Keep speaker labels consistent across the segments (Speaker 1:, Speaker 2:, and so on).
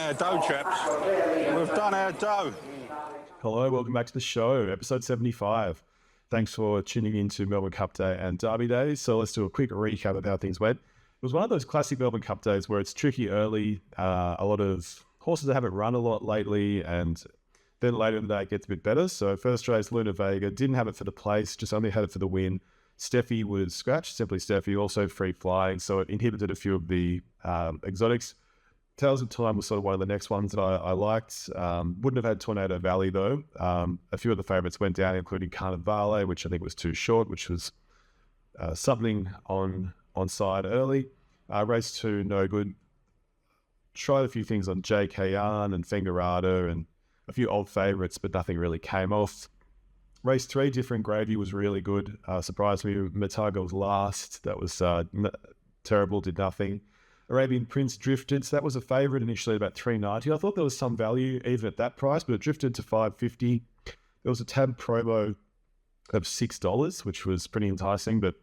Speaker 1: our dough, chaps. We've done our dough.
Speaker 2: Hello, welcome back to the show, episode 75. Thanks for tuning in to Melbourne Cup Day and Derby Day. So let's do a quick recap of how things went. It was one of those classic Melbourne Cup days where it's tricky early. A lot of horses that haven't run a lot lately, and then later in the day it gets a bit better. So first race, Luna Vega, didn't have it for the place, just only had it for the win. Steffi was scratched, Simply Steffi, also free flying, so it inhibited a few of the exotics. Tales of Time was sort of one of the next ones that I liked. Wouldn't have had Tornado Valley though. A few of the favourites went down, including Carnivale, which I think was too short, which was something on side early. Race 2, no good. Tried a few things on JK Yarn and Fingerada and a few old favourites, but nothing really came off. Race 3, Different Gravy, was really good. Surprised me, Mataga was last. That was terrible, did nothing. Arabian Prince drifted, so that was a favourite initially, about $3.90. I thought there was some value even at that price, but it drifted to $5.50. There was a tab promo of $6, which was pretty enticing, but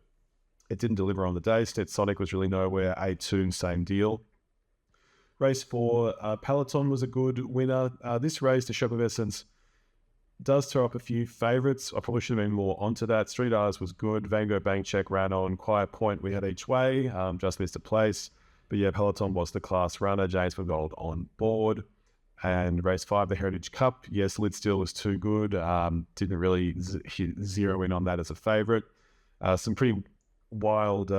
Speaker 2: it didn't deliver on the day. Sonic was really nowhere. A2, same deal. Race 4, Peloton was a good winner. This race, the Shop of Essence, does throw up a few favourites. I probably should have been more onto that. Street Eyes was good. Vango Bank Check ran on. Quiet Point we had each way. Just missed a place. But yeah, Peloton was the class runner. James for Gold on board. And race 5, the Heritage Cup. Yes, Lidsteel was too good. Didn't really zero in on that as a favourite. Some pretty wild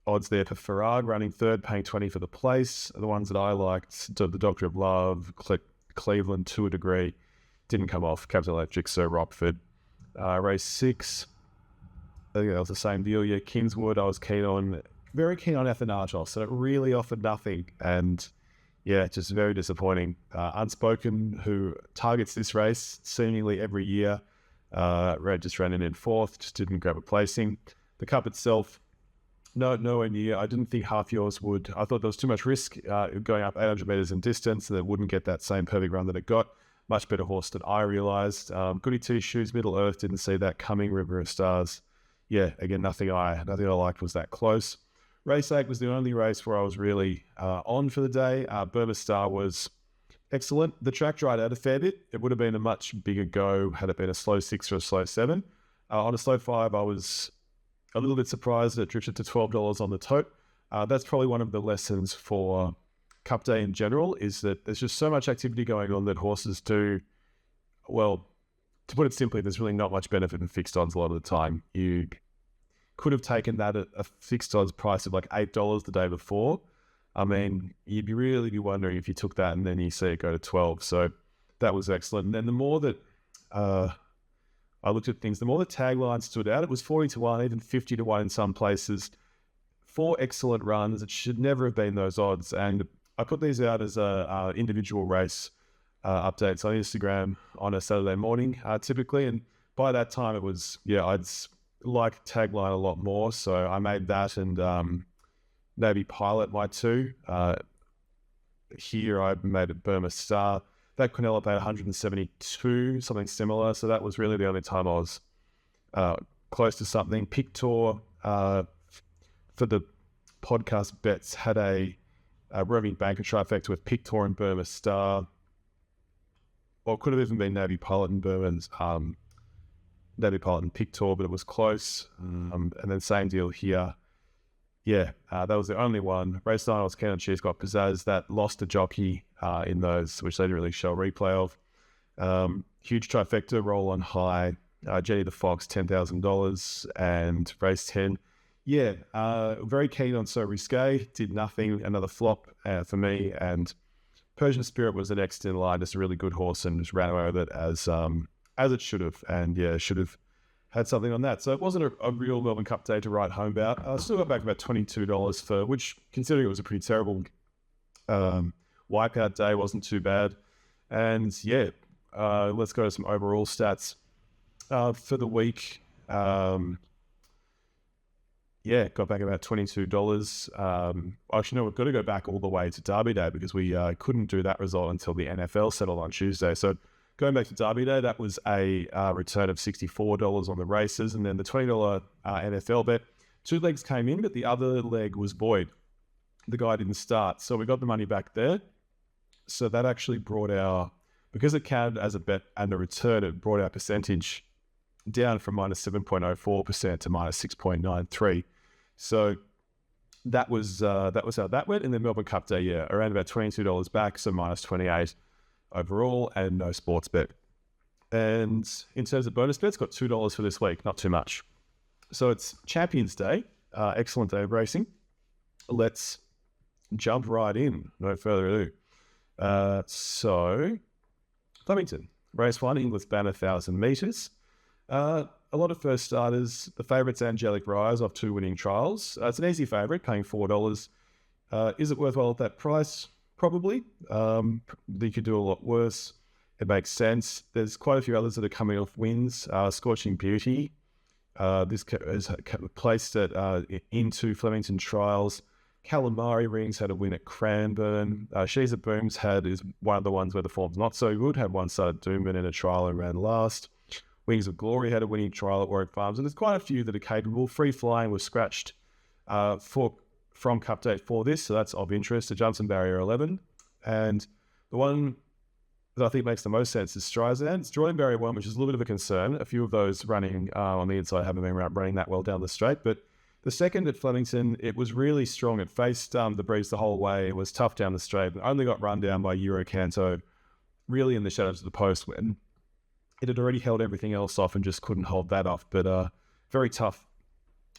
Speaker 2: odds there for Farag, running third, paying 20 for the place. The ones that I liked, the Doctor of Love, Cleveland to a degree, didn't come off. Capital Electric, Sir Rockford. Race 6, I think that was the same deal. Yeah, Kingswood, I was very keen on Athanasios, and it really offered nothing. And yeah, just very disappointing. Unspoken, who targets this race seemingly every year, just ran in fourth, just didn't grab a placing. The Cup itself, nowhere near. I didn't think Half Yours would. I thought there was too much risk going up 800 metres in distance, and it wouldn't get that same perfect run that it got. Much better horse than I realised. Goody Two Shoes, Middle Earth, didn't see that coming. River of Stars, yeah, again, nothing I liked was that close. Race 8 was the only race where I was really on for the day. Burma Star was excellent. The track dried out a fair bit. It would have been a much bigger go had it been a slow 6 or a slow 7. On a slow 5, I was a little bit surprised that it drifted to $12 on the tote. That's probably one of the lessons for Cup Day in general, is that there's just so much activity going on that horses do, well, to put it simply, there's really not much benefit in fixed odds a lot of the time. You could have taken that at a fixed odds price of like $8 the day before. I mean, you'd really be wondering if you took that and then you see it go to 12. So that was excellent. And then the more that I looked at things, the more the tagline stood out. It was 40-1, even 50-1 in some places. 4 excellent runs. It should never have been those odds. And I put these out as a individual race updates on Instagram on a Saturday morning, typically. And by that time, it was, I'd like tagline a lot more, so I made that and Navy Pilot my 2. Here I made it Burma Star. That Quinella paid 172, something similar, so that was really the only time I was close to something. Pictor for the podcast bets had a roaming banker trifecta with Pictor and Burma Star, or it could have even been Navy Pilot and Burma's Navy Pilot and Pictor, but it was close. And then same deal here. Yeah, that was the only one. Race 9, I was keen on She's Got Pizzazz. That lost a jockey in those, which they didn't really show a replay of. Huge trifecta, Roll on High, Jenny the Fox, $10,000, and race 10. Yeah, very keen on So Risque, did nothing, another flop for me. And Persian Spirit was the next in line, just a really good horse, and just ran away with it as it should have. And yeah, should have had something on that. So it wasn't a real Melbourne Cup day to write home about. I still got back about $22 for, which, considering it was a pretty terrible wipeout day, wasn't too bad. And yeah, let's go to some overall stats for the week. Yeah, got back about $22. Actually, no, we've got to go back all the way to Derby Day because we couldn't do that result until the NFL settled on Tuesday. So going back to Derby Day, that was a return of $64 on the races, and then the $20 NFL bet. 2 legs came in, but the other leg was void. The guy didn't start, so we got the money back there. So that actually brought because it counted as a bet and a return, it brought our percentage down from minus 7.04% to minus 6.93. So that was how that went. And then Melbourne Cup Day, around about $22 back, so minus 28 overall, and no sports bet. And in terms of bonus bets, got $2 for this week, not too much. So it's Champions Day, excellent day of racing. Let's jump right in, no further ado. So Flemington, race 1, Inglis Banner 1,000 metres. A lot of first starters. The favourite's Angelic Rise off 2 winning trials. It's an easy favourite, paying $4. Is it worthwhile at that price? Probably. You could do a lot worse. It makes sense. There's quite a few others that are coming off wins. Scorching Beauty. This is placed into Flemington trials. Calamari Rings had a win at Cranbourne. She's a Booms is one of the ones where the form's not so good. Had one start at Doomben in a trial and ran last. Wings of Glory had a winning trial at Warwick Farms. And there's quite a few that are capable. Free Flying was scratched from Cup Date for this, so that's of interest. The Johnson Barrier 11. And the one that I think makes the most sense is Streisand. It's Jordan Barrier 1, which is a little bit of a concern. A few of those running on the inside haven't been running that well down the straight. But the second at Flemington, it was really strong. It faced the breeze the whole way. It was tough down the straight. It only got run down by Eurocanto, really in the shadows of the post when it had already held everything else off and just couldn't hold that off. But very tough.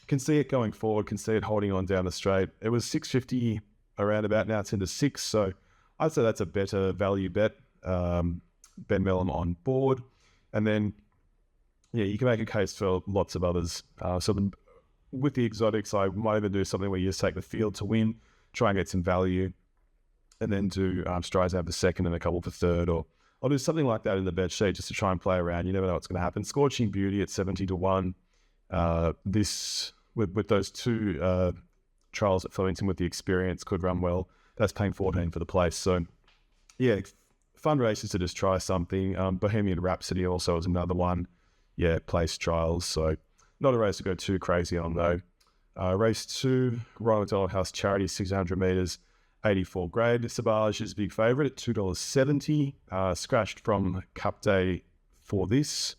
Speaker 2: Can see it going forward, can see it holding on down the straight. It was $6.50 around about, now it's into $6. So I'd say that's a better value bet. Ben Mellum on board. And then, you can make a case for lots of others. With the exotics, I might even do something where you just take the field to win, try and get some value, and then do Streisand for second and a couple for third, or I'll do something like that in the bet sheet just to try and play around. You never know what's going to happen. Scorching Beauty at 70-1. This with those 2 trials at Flemington with the experience could run well. That's paying 14 for the place. So fun races to just try something. Bohemian Rhapsody also is another one. Place trials. So not a race to go too crazy on though. Race 2, Royal McDonald House Charity, 600 metres, 84 grade. Sabage is a big favourite at $2.70. Scratched from Cup Day for this.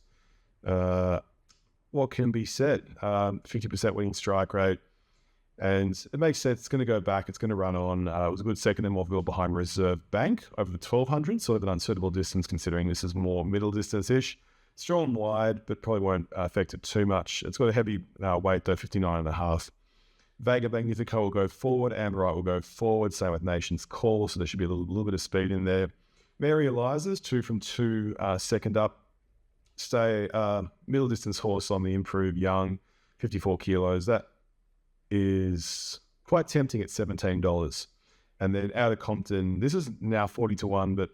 Speaker 2: What can be said? 50% winning strike rate. And it makes sense. It's going to go back. It's going to run on. It was a good second in Morville behind Reserve Bank over the 1200. Sort of an unsuitable distance considering this is more middle distance-ish. It's drawn wide, but probably won't affect it too much. It's got a heavy weight though, 59.5. Vega Magnifico will go forward. Amberite will go forward. Same with Nation's Call. So there should be a little bit of speed in there. Mary Eliza's 2 from 2, second up. Stay middle distance horse on the improve, young, 54 kilos. That is quite tempting at $17. And then out of Compton, this is now 40-1, but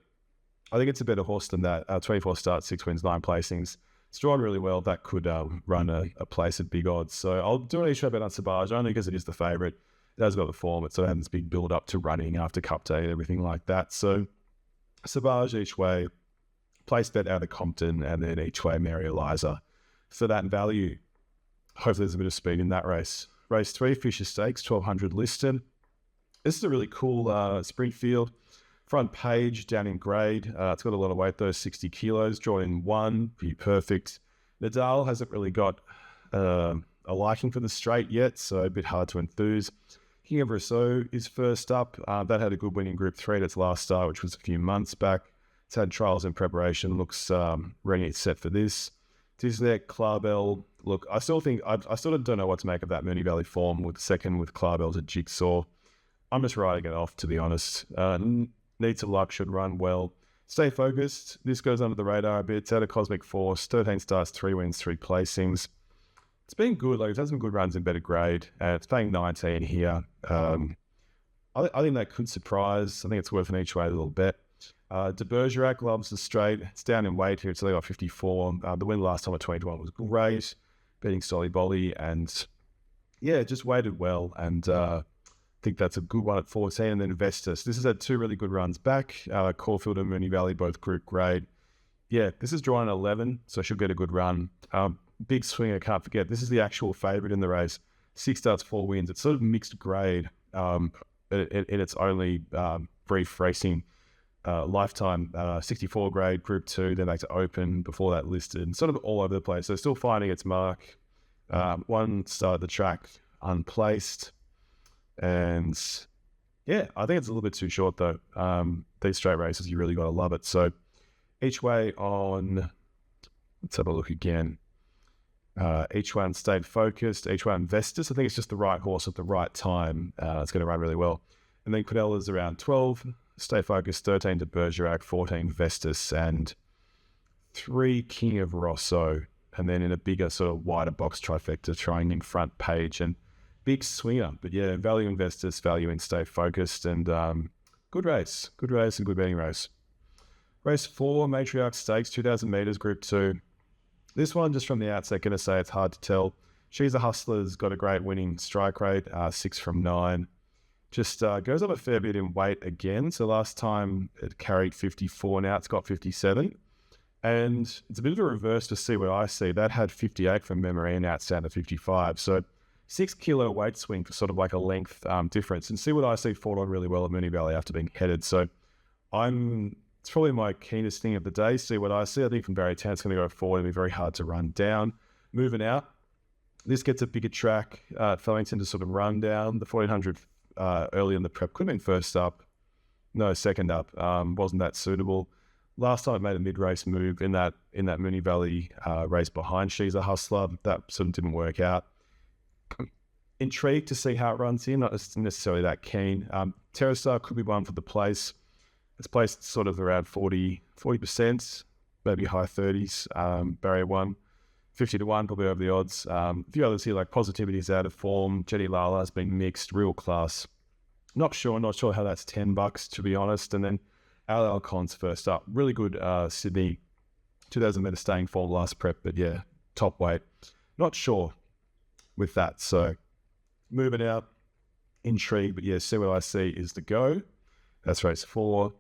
Speaker 2: I think it's a better horse than that. 24 starts, 6 wins, 9 placings. It's drawn really well. That could run a place at big odds. So I'll do an extra bet on Sabage only because it is the favourite. It has got the form. It sort of has this big build up to running after Cup Day and everything like that. So Sabage each way, place bet out of Compton, and then each way Mary Eliza for that value. Hopefully there's a bit of speed in that race. Race 3, Fisher Stakes, 1200 listed. This is a really cool sprint field. Front page down in grade. It's got a lot of weight though, 60 kilos. Drawn in 1, pretty perfect. Nadal hasn't really got a liking for the straight yet, so a bit hard to enthuse. King of Rousseau is first up. That had a good win in Group 3 at its last start, which was a few months back. It's had trials in preparation. Looks ready, it's set for this. Tisneck, Clarbell. Look, I still think, I sort of don't know what to make of that Moonee Valley form with the second with Clarbell's a jigsaw. I'm just riding it off, to be honest. Needs of luck, should run well. Stay focused. This goes under the radar a bit. It's out of Cosmic Force. 13 starts, 3 wins, 3 placings. It's been good. Like, it's had some good runs in better grade. It's paying 19 here. I think that could surprise. I think it's worth an each way a little bit. De Bergerac loves the straight. It's down in weight here. It's only got 54. The win last time at 21 was great. Beating Solly Bolly. And yeah, just weighted well. And I think that's a good one at 14. And then Vestas. This has had 2 really good runs back. Caulfield and Moonee Valley, both group grade. Yeah, this is drawn at 11, so she'll get a good run. Big swing, I can't forget. This is the actual favourite in the race. 6 starts, 4 wins. It's sort of mixed grade in its only brief racing lifetime 64 grade, Group 2, then back to Open, before that listed, sort of all over the place. So still finding its mark. One started the track unplaced, and yeah, I think it's a little bit too short though. These straight races, you really got to love it. So each way on, let's have a look again. Each one stayed focused, each one Vestas. I think it's just the right horse at the right time. It's going to run really well. And then Quinella around 12, stay focused, 13 to Bergerac, 14 Vestas, and 3 King of Rosso. And then in a bigger sort of wider box trifecta, trying in front page and big swinger. But yeah, value in Vestas, value in stay focused, and good race and good betting race. Race 4, Matriarch Stakes, 2,000 meters, Group 2. This one, just from the outset, going to say it's hard to tell. She's a Hustler's got a great winning strike rate, 6 from 9. Just goes up a fair bit in weight again. So last time it carried 54, now it's got 57. And it's a bit of a reverse to see what I see. That had 58 from memory, and now it's down to 55. So 6 kilo weight swing for sort of like a length difference. And see what I see fought on really well at Moonee Valley after being headed. So it's probably my keenest thing of the day. See what I see. I think from Barry Town, it's going to go forward and be very hard to run down. Moving out, this gets a bigger track at Flemington to sort of run down. The 1400 early in the prep could have been first up. No, second up. Wasn't that suitable. Last time it made a mid-race move in that Moonee Valley race behind She's a Hustler. That sort of didn't work out. Intrigued to see how it runs in. Not necessarily that keen. Terrastar could be one for the place. It's placed sort of around 40%, maybe high 30s. Barrier 1, 50 to 1, probably over the odds. A few others here, like Positivity's out of form. Jetty Lala has been mixed, real class. Not sure how that's $10, to be honest. And then LL Con's first up. Really good Sydney 2,000 meter staying form last prep, but yeah, top weight. Not sure with that. So moving out, intrigued, but yeah, see what I see is the go. That's race 4.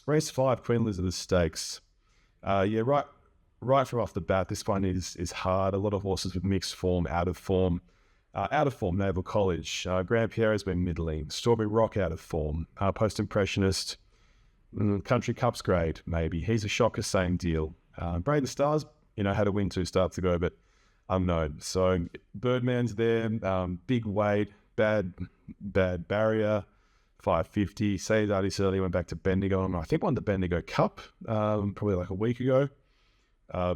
Speaker 2: Race 5, Queen Elizabeth Stakes. Right from off the bat, this one is hard. A lot of horses with mixed form, out of form. Naval College. Grand Pierre has been middling. Strawberry Rock out of form. Post Impressionist. Country Cups grade, maybe. He's a shocker, same deal. Braden Stars, had a win 2 starts ago, but unknown. So Birdman's there, big weight, bad barrier, 550. Say that he certainly went back to Bendigo, and I think won the Bendigo Cup probably like a week ago.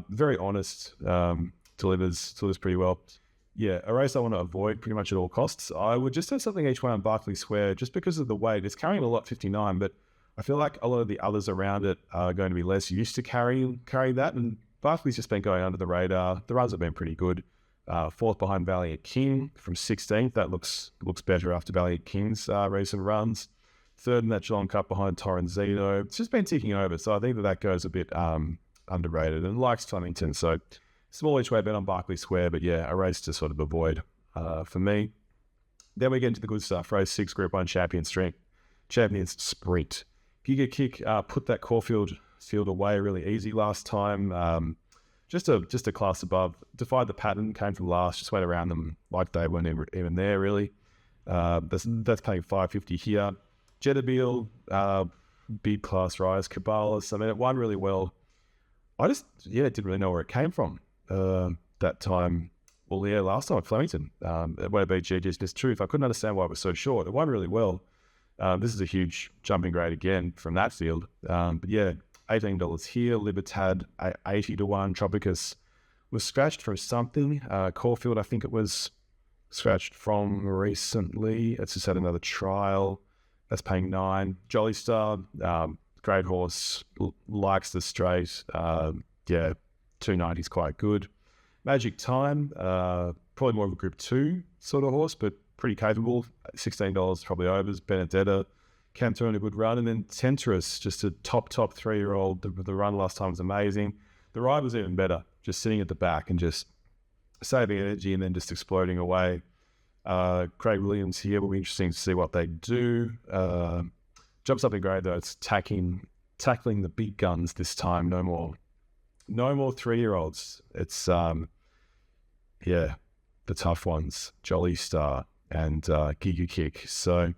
Speaker 2: Very honest, delivers pretty well. Yeah, a race I want to avoid pretty much at all costs. I would just have something each way on Barclay Square just because of the weight. It's carrying a lot, 59, but I feel like a lot of the others around it are going to be less used to carrying that, and Barclay's just been going under the radar. The runs have been pretty good. 4th behind Valiant King from 16th. That looks better after Valiant King's recent runs. 3rd in that Geelong Cup behind Torrenzino. It's just been ticking over, so I think that goes a bit underrated, and likes Flemington. So small each way bet on Barclay Square, but yeah, a race to sort of avoid for me. Then we get into the good stuff. Race 6, Group 1 Champions Sprint. Giga Kick put that Caulfield field away really easy last time. Just a class above. Defied the pattern, came from last, just went around them like they weren't even there really. That's paying $5.50 here. Jetabil, big class rise. Cabalas, I mean, it won really well. I just, didn't really know where it came from that time. Well, yeah, last time at Flemington, it won't be GG's Truth. I couldn't understand why it was so short. It won really well. This is a huge jumping grade again from that field. But yeah, $18 here. Libertad, 80 to 1. Tropicus was scratched from something. Caulfield, I think it was scratched from recently. It's just had another trial. That's paying 9. Jolly Star, great horse, likes the straight. 290 is quite good. Magic Time, probably more of a Group 2 sort of horse, but pretty capable. $16 probably overs. Benedetta, Cantor in a good run. And then Tenterus, just a top 3-year-old. The run last time was amazing. The ride was even better, just sitting at the back and just saving energy and then just exploding away. Craig Williams here will be interesting to see what they do. Jumps up in grade though. It's tackling the big guns this time. No more 3-year-olds. It's the tough ones. Jolly Star and Giga Kick. So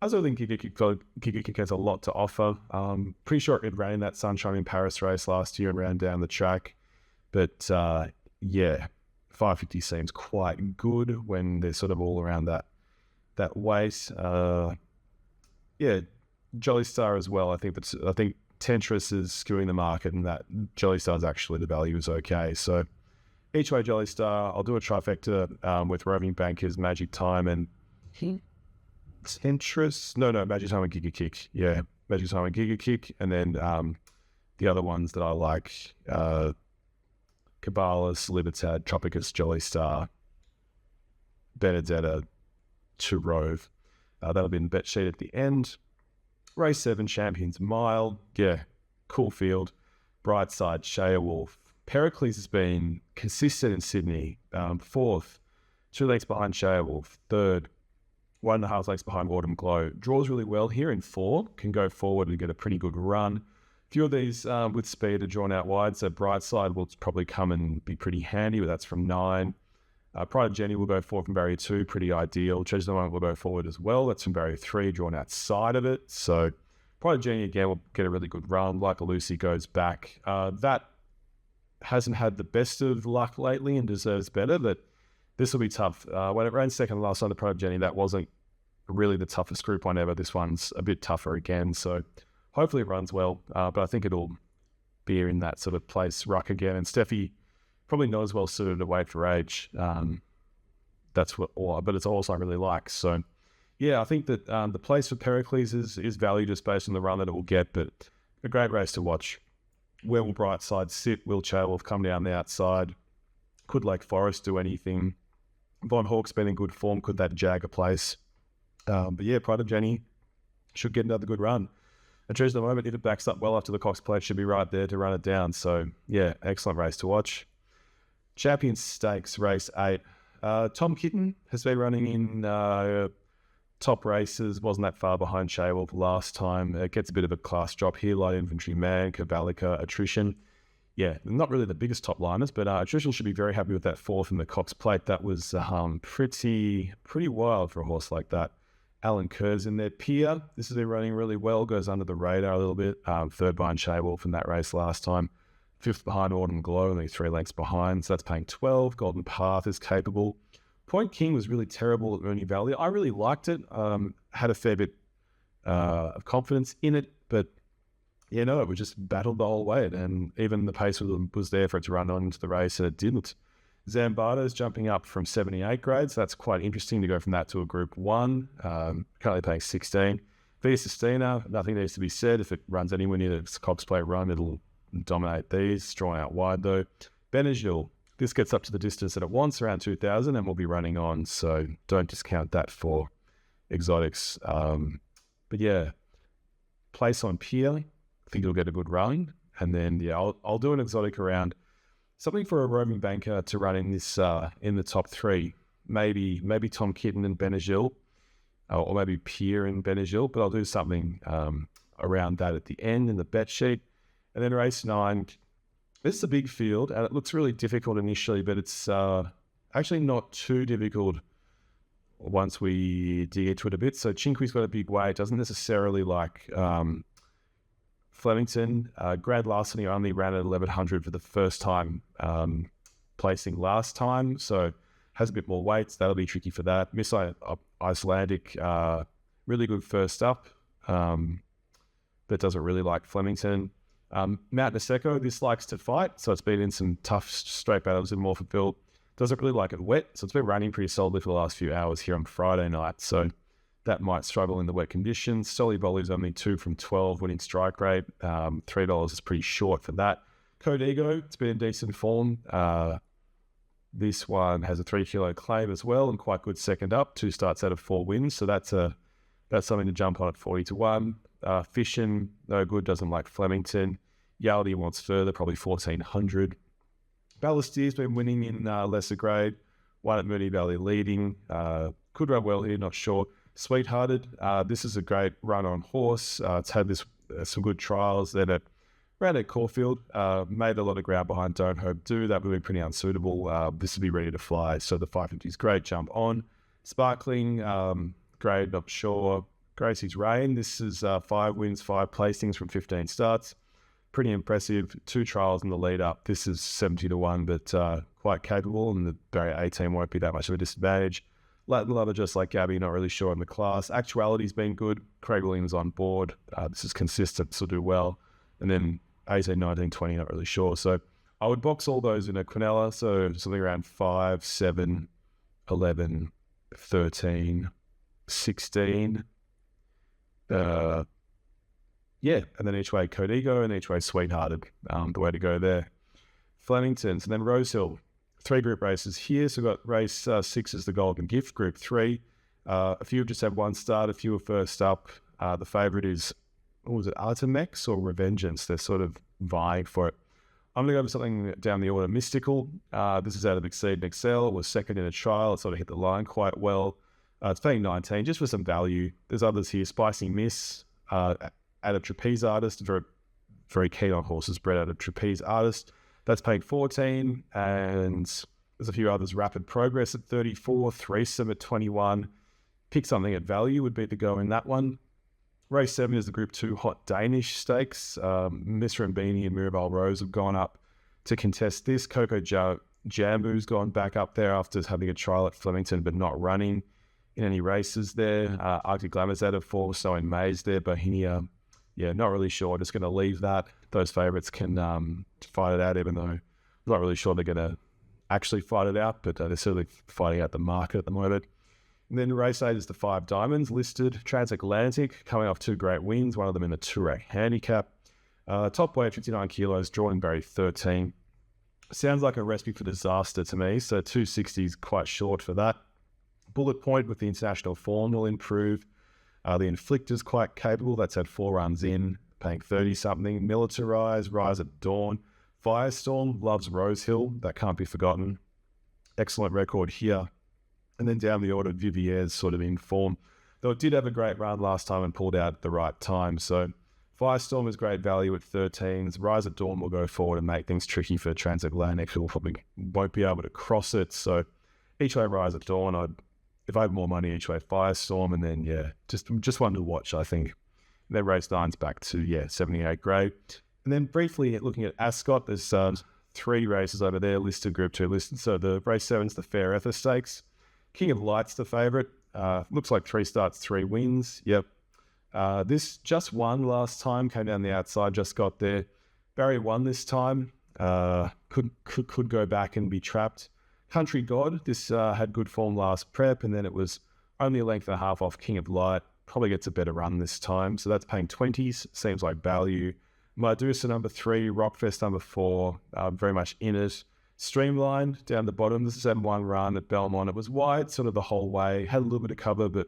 Speaker 2: I still think Giga Kick has a lot to offer. Pretty sure it ran in that Sunshine in Paris race last year and ran down the track. But yeah, 550 seems quite good when they're sort of all around that weight. Yeah, Jolly Star as well. I think Tentris is skewing the market, and that Jolly Star's actually the value is okay. So each way Jolly Star, I'll do a trifecta with Roving Bankers, Magic Time, and Tentris. No, Magic Time and Giga Kick. Yeah, Magic Time and Giga Kick, and then the other ones that I like, Cabalas, Libertad, Tropicus, Jolly Star, Benedetta to Rove. That'll be in the bet sheet at the end. Race 7, Champions Mile. Yeah, cool field. Brightside, Shea Wolf. Pericles has been consistent in Sydney. 4th, 2 lengths behind Shea Wolf. 3rd, 1.5 lengths behind Autumn Glow. Draws really well here in 4. Can go forward and get a pretty good run. A few of these with speed are drawn out wide, so Brightside will probably come and be pretty handy, but that's from 9. Pride of Jenny will go forward from barrier 2, pretty ideal. Treasure of the Moment will go forward as well. That's from barrier 3, drawn outside of it. So Pride of Jenny again will get a really good run. Like a Lucy goes back. That hasn't had the best of luck lately and deserves better, but this will be tough. When it ran second last time, the Pride of Jenny, that wasn't really the toughest group one ever. This one's a bit tougher again. So hopefully it runs well, but I think it'll be in that sort of place ruck again. And Steffi, probably not as well suited to Wait for Age. But it's also I really like. So, yeah, I think that the place for Pericles is valued just based on the run that it will get, but a great race to watch. Where will Brightside sit? Will Chaywolf come down the outside? Could Lake Forest do anything? Von Hawk's been in good form. Could that jag a place? But yeah, Pride of Jenny should get another good run. And Treasure of the Moment, if it backs up well after the Cox Plate, should be right there to run it down. So, yeah, excellent race to watch. Champions Stakes, race 8. Tom Kitten has been running in top races, wasn't that far behind Shaywolf last time. It gets a bit of a class drop here, Light Infantry Man, Cavalica, Attrition. Yeah, not really the biggest top liners, but Attrition should be very happy with that 4th in the Cox Plate. That was pretty wild for a horse like that. Alan Kerr's in there. Pier, this has been running really well, goes under the radar a little bit. 3rd behind Shaywolf in that race last time. 5th behind Autumn Glow, only 3 lengths behind, so that's paying 12. Golden Path is capable. Point King was really terrible at Moonee Valley. I really liked it. Had a fair bit of confidence in it, but yeah, no, it was just battled the whole way, and even the pace was there for it to run on into the race, and it didn't. Zambato's jumping up from 78 grades. That's quite interesting to go from that to a Group 1. Currently paying 16. Via Sistina, nothing needs to be said. If it runs anywhere near the Cox Plate run, it'll dominate these. Drawn out wide though. Benagil, this gets up to the distance that it wants, around 2,000, and will be running on, so don't discount that for exotics. But yeah, place on Pier, I think it'll get a good run, and then yeah, I'll do an exotic around something for a Roving Banker to run in this in the top 3. Maybe Tom Kitten and Benagil, or maybe Pier and Benagil, but I'll do something around that at the end in the bet sheet. And then race 9, this is a big field, and it looks really difficult initially, but it's actually not too difficult once we dig into it a bit. So Chinqui's got a big weight, doesn't necessarily like Flemington. Grand Larceny only ran at 1,100 for the first time placing last time, so has a bit more weight, so that'll be tricky for that. Miss Icelandic, really good first up, but doesn't really like Flemington. Mount Niseko, this likes to fight, so it's been in some tough straight battles in Morphettville. Doesn't really like it wet, so it's been running pretty solidly for the last few hours here on Friday night, so that might struggle in the wet conditions. Solly Bolly's only 2 from 12 winning strike rate. $3 is pretty short for that. Code Ego, it's been in decent form. This one has a 3 kilo claim as well, and quite good second up. 2 starts out of 4 wins, so that's something to jump on at 40-1. Fishin, no good, doesn't like Flemington. Yaldi wants further, probably 1,400. Ballastier's been winning in lesser grade. One at Moonee Valley leading. Could run well here, not sure. Sweethearted, this is a great run on horse. It's had some good trials. Then ran at Caulfield, made a lot of ground behind Don't Hope Do. That would be pretty unsuitable. This would be ready to fly. So the 550 is great. Jump on. Sparkling, grade, not sure. Gracie's Reign. This is 5 wins, 5 placings from 15 starts. Pretty impressive. 2 trials in the lead up. This is 70-1, but quite capable, and the barrier 18 won't be that much of a disadvantage. Latin Lover, just like Gabby, not really sure in the class. Actuality's been good. Craig Williams on board. This is consistent, so do well. And then 18, 19, 20, not really sure. So I would box all those in a Quinella, so something around 5, 7, 11, 13, 16. Yeah, and then each way Codigo and each way Sweethearted, the way to go there. Flemingtons, and then Rosehill. 3 group races here. So we've got race 6 is the Golden Gift, group 3. A few have just had 1 start, a few are first up. The favourite is, what was it, Artemex or Revengeance? They're sort of vying for it. I'm going to go for something down the order Mystical. This is out of Exceed and Excel. It was second in a trial. It sort of hit the line quite well. It's paying 19, just for some value. There's others here. Spicy Miss, out of Trapeze Artist. Very, very keen on horses bred out of Trapeze Artist. That's paying 14. And there's a few others. Rapid Progress at 34. Threesome at 21. Pick something at value would be the go in that one. Race 7 is the Group 2 Hot Danish Stakes. Mr. and Beanie and Mirabelle Rose have gone up to contest this. Coco Jambu's gone back up there after having a trial at Flemington but not running in any races there. Arctic Glamour's out of 4, so in Maze there. Bohemia, yeah, not really sure. Just going to leave that. Those favourites can fight it out, even though I'm not really sure they're going to actually fight it out, but they're certainly fighting out the market at the moment. And then race 8 is the 5 Diamonds listed. Transatlantic, coming off 2 great wins, one of them in the Tour handicap. Top weight, 59 kilos, drawing barrier 13. Sounds like a recipe for disaster to me, so 260 is quite short for that. Bullet Point with the international form will improve. The Inflictor's quite capable. That's had 4 runs in, paying 30-something. Militarize, Rise at Dawn. Firestorm loves Rosehill. That can't be forgotten. Excellent record here. And then down the order, Vivier's sort of in form. Though it did have a great run last time and pulled out at the right time. So Firestorm is great value at 13s. Rise at Dawn will go forward and make things tricky for Transatlantic, who probably won't be able to cross it. So each way Rise at Dawn, if I had more money, each way Firestorm, and then, yeah, just one to watch, I think. And then race 9's back to, 78 grade. And then briefly looking at Ascot, there's 3 races over there listed, Group 2 listed. So the race 7's the Fairetha Stakes. King of Light's the favourite. Looks like 3 starts, 3 wins. Yep. This just won last time, came down the outside, just got there. Barry won this time. Could go back and be trapped. Country God, this had good form last prep, and then it was only a length and a half off King of Light. Probably gets a better run this time. So that's paying 20s. Seems like value. Medusa number 3, Rockfest number 4, very much in it. Streamlined down the bottom. This is M1 run at Belmont. It was wide sort of the whole way. Had a little bit of cover, but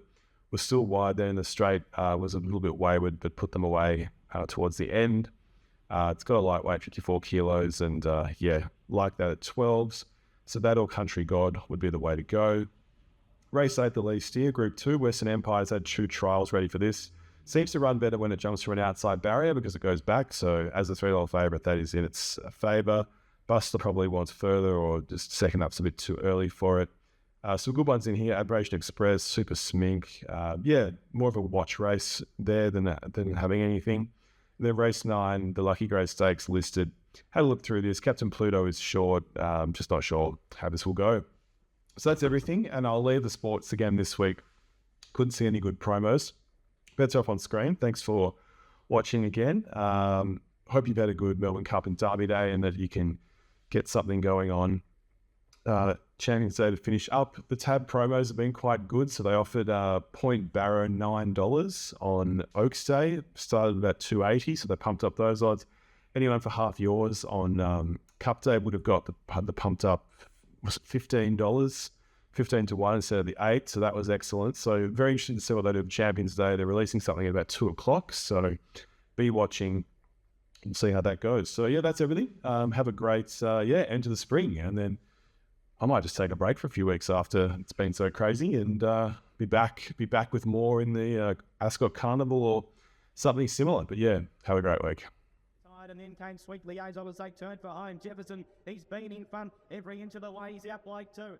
Speaker 2: was still wide there in the straight. Was a little bit wayward, but put them away towards the end. It's got a lightweight, 54 kilos, and like that at 12s. So that or Country God would be the way to go. Race 8, the Lee Steere, Group 2. Western Empire's had 2 trials ready for this. Seems to run better when it jumps from an outside barrier because it goes back. So as a $3 favourite, that is in its favour. Buster probably wants further, or just second up's a bit too early for it. Some good ones in here. Aberration Express, Super Smink. More of a watch race there than having anything. And then race 9, the Luckygray Stakes listed. Had a look through this. Captain Pluto is short. Just not sure how this will go. So that's everything. And I'll leave the sports again this week. Couldn't see any good promos. Bets off on screen. Thanks for watching again. Hope you've had a good Melbourne Cup and Derby Day and that you can get something going on. Champions Day to finish up. The tab promos have been quite good. So they offered Point Barrow $9 on Oaks Day. Started about $2.80, so they pumped up those odds. Anyone for half yours on Cup Day would have got the pumped up, was it $15? 15 to 1 instead of the 8, so that was excellent. So very interested to see what they do on Champions Day. They're releasing something at about 2 o'clock, so be watching and see how that goes. So yeah, that's everything. Have a great end to the spring, and then I might just take a break for a few weeks after it's been so crazy, and be back with more in the Ascot Carnival or something similar. But yeah, have a great week.
Speaker 3: And then came Sweet Liaison as they turned for home. Jefferson, he's been in front every inch of the way. He's out like 2.